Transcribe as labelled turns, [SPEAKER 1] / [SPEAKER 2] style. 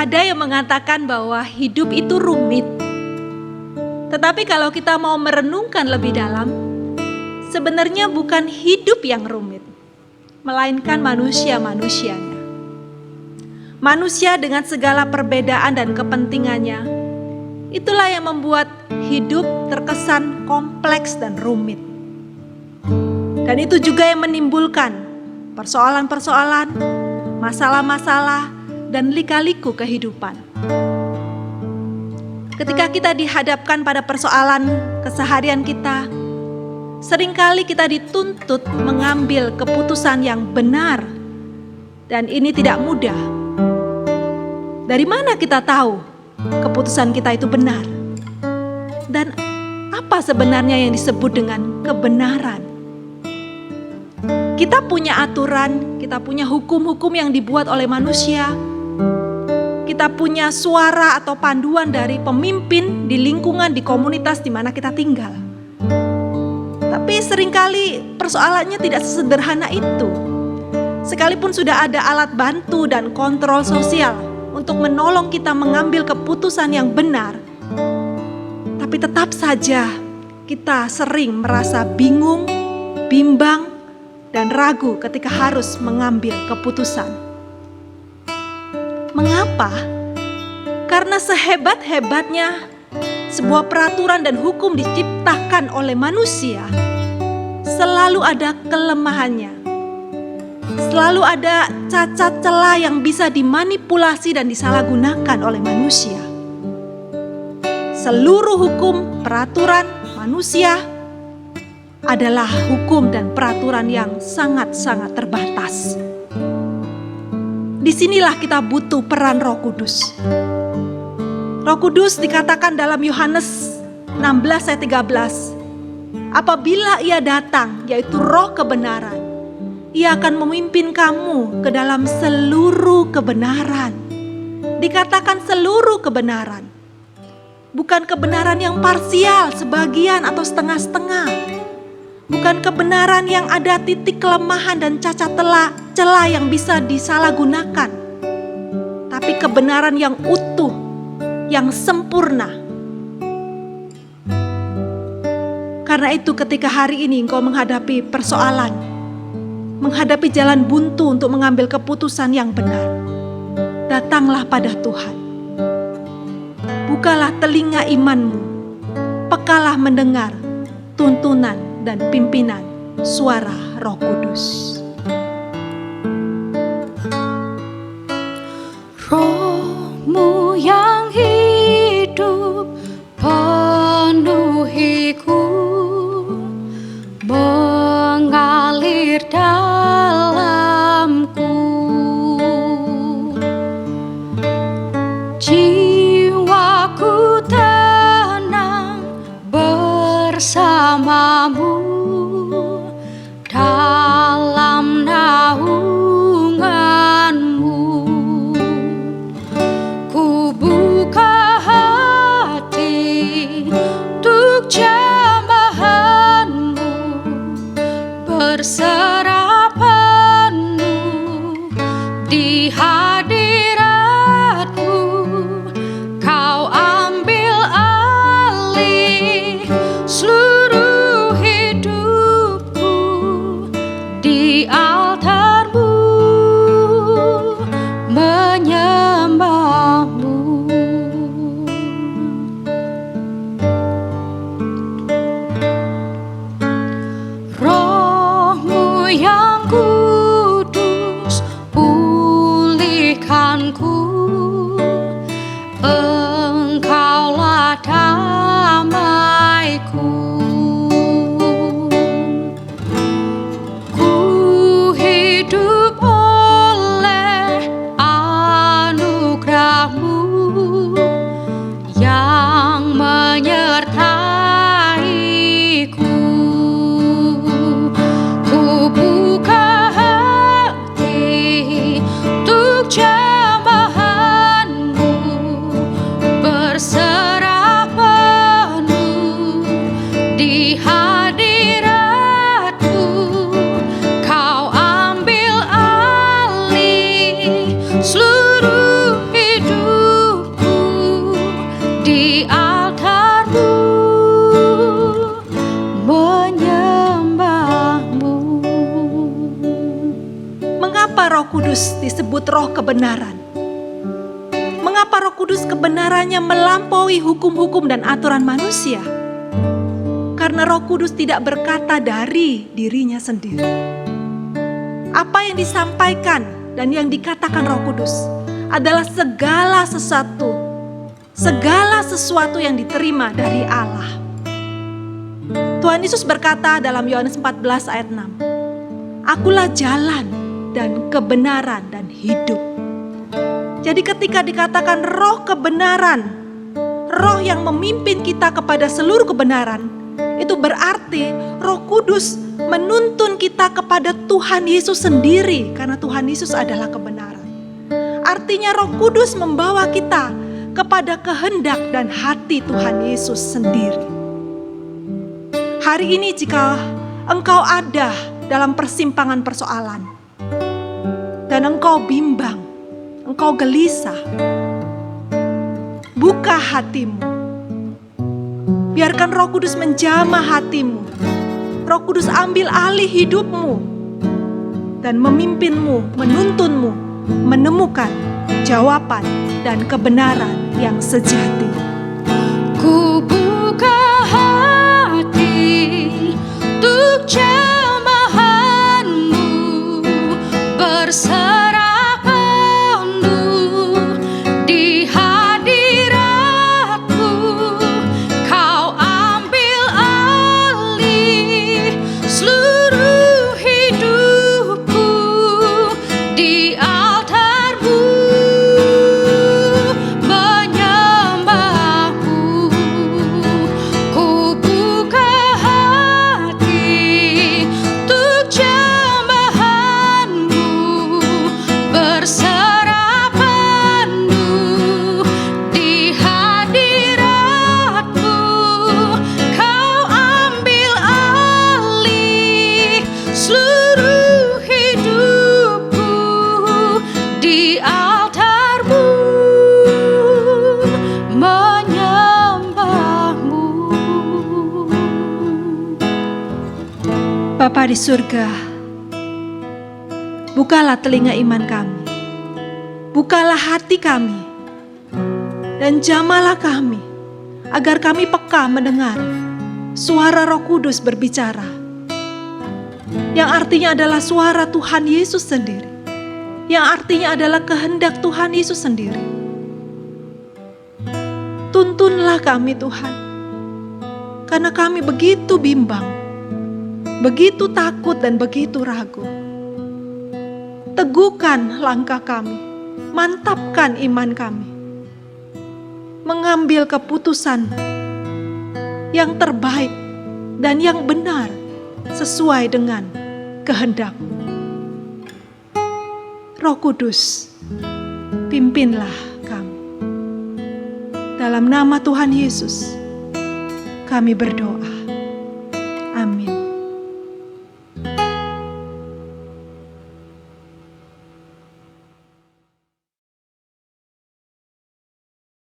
[SPEAKER 1] Ada yang mengatakan bahwa hidup itu rumit. Tetapi kalau kita mau merenungkan lebih dalam, sebenarnya bukan hidup yang rumit, melainkan manusia-manusianya. Manusia dengan segala perbedaan dan kepentingannya, itulah yang membuat hidup terkesan kompleks dan rumit. Dan itu juga yang menimbulkan persoalan-persoalan, masalah-masalah, dan lika-liku kehidupan. Ketika kita dihadapkan pada persoalan keseharian kita, seringkali kita dituntut mengambil keputusan yang benar, dan ini tidak mudah. Dari mana kita tahu keputusan kita itu benar? Dan apa sebenarnya yang disebut dengan kebenaran? Kita punya aturan, kita punya hukum-hukum yang dibuat oleh manusia. Kita punya suara atau panduan dari pemimpin di lingkungan, di komunitas di mana kita tinggal. Tapi seringkali persoalannya tidak sesederhana itu. Sekalipun sudah ada alat bantu dan kontrol sosial untuk menolong kita mengambil keputusan yang benar, tapi tetap saja kita sering merasa bingung, bimbang, dan ragu ketika harus mengambil keputusan. Mengapa? Karena sehebat-hebatnya sebuah peraturan dan hukum diciptakan oleh manusia, selalu ada kelemahannya. Selalu ada cacat celah yang bisa dimanipulasi dan disalahgunakan oleh manusia. Seluruh hukum, peraturan manusia adalah hukum dan peraturan yang sangat-sangat terbatas. Disinilah kita butuh peran Roh Kudus. Roh Kudus dikatakan dalam Yohanes 16 ayat 13, apabila ia datang, yaitu Roh kebenaran, ia akan memimpin kamu ke dalam seluruh kebenaran. Dikatakan seluruh kebenaran, bukan kebenaran yang parsial, sebagian atau setengah-setengah. Bukan kebenaran yang ada titik kelemahan dan cacat celah yang bisa disalahgunakan. Tapi kebenaran yang utuh, yang sempurna. Karena itu ketika hari ini engkau menghadapi persoalan, menghadapi jalan buntu untuk mengambil keputusan yang benar, datanglah pada Tuhan. Bukalah telinga imanmu, pekalah mendengar tuntunan dan pimpinan suara Roh Kudus.
[SPEAKER 2] Roh-Mu yang hidup penuhiku, mengalir dalamku. Jiwaku tenang bersamamu dalam naunganmu. Ku buka hati untuk jambahanmu, berserah penuh di hadiratmu. Kau ambil alih seluruh hidupku di altarmu, menyembahmu. Roh-Mu yang kudus pulihkanku, Engkaulah damaiku. Ku hidup oleh anugerah-Mu yang menyertaiku. Ku buka hati untuk jambahan-Mu, berserah penuh di hadirat-Mu. Kau ambil alih seluruh hidup
[SPEAKER 1] Kudus disebut roh kebenaran. Mengapa Roh Kudus kebenarannya melampaui hukum-hukum dan aturan manusia? Karena Roh Kudus tidak berkata dari dirinya sendiri. Apa yang disampaikan dan yang dikatakan Roh Kudus adalah segala sesuatu yang diterima dari Allah. Tuhan Yesus berkata dalam Yohanes 14 ayat 6, "Akulah jalan dan kebenaran dan hidup." Jadi ketika dikatakan roh kebenaran, roh yang memimpin kita kepada seluruh kebenaran, itu berarti Roh Kudus menuntun kita kepada Tuhan Yesus sendiri, karena Tuhan Yesus adalah kebenaran. Artinya Roh Kudus membawa kita kepada kehendak dan hati Tuhan Yesus sendiri. Hari ini jika engkau ada dalam persimpangan persoalan dan engkau bimbang, engkau gelisah, buka hatimu. Biarkan Roh Kudus menjamah hatimu. Roh Kudus ambil alih hidupmu dan memimpinmu, menuntunmu menemukan jawaban dan kebenaran yang sejati.
[SPEAKER 2] Ku buka hati untuk jamahanmu, berserah penuh di hadiratmu. Kau ambil alih seluruh hidupku di altarmu, menyembahmu. Ku buka hati untuk jamahanmu, berserah penuh di hadiratmu. Kau ambil alih seluruh hidupku di altarmu, menyembahmu.
[SPEAKER 1] Bapa di surga, bukalah telinga iman kami, bukalah hati kami, dan jamalah kami, agar kami peka mendengar suara Roh Kudus berbicara, yang artinya adalah suara Tuhan Yesus sendiri, yang artinya adalah kehendak Tuhan Yesus sendiri. Tuntunlah kami Tuhan, karena kami begitu bimbang, begitu takut dan begitu ragu. Teguhkan langkah kami, mantapkan iman kami, mengambil keputusan yang terbaik dan yang benar sesuai dengan kehendak-Mu. Roh Kudus, pimpinlah kami. Dalam nama Tuhan Yesus, kami berdoa.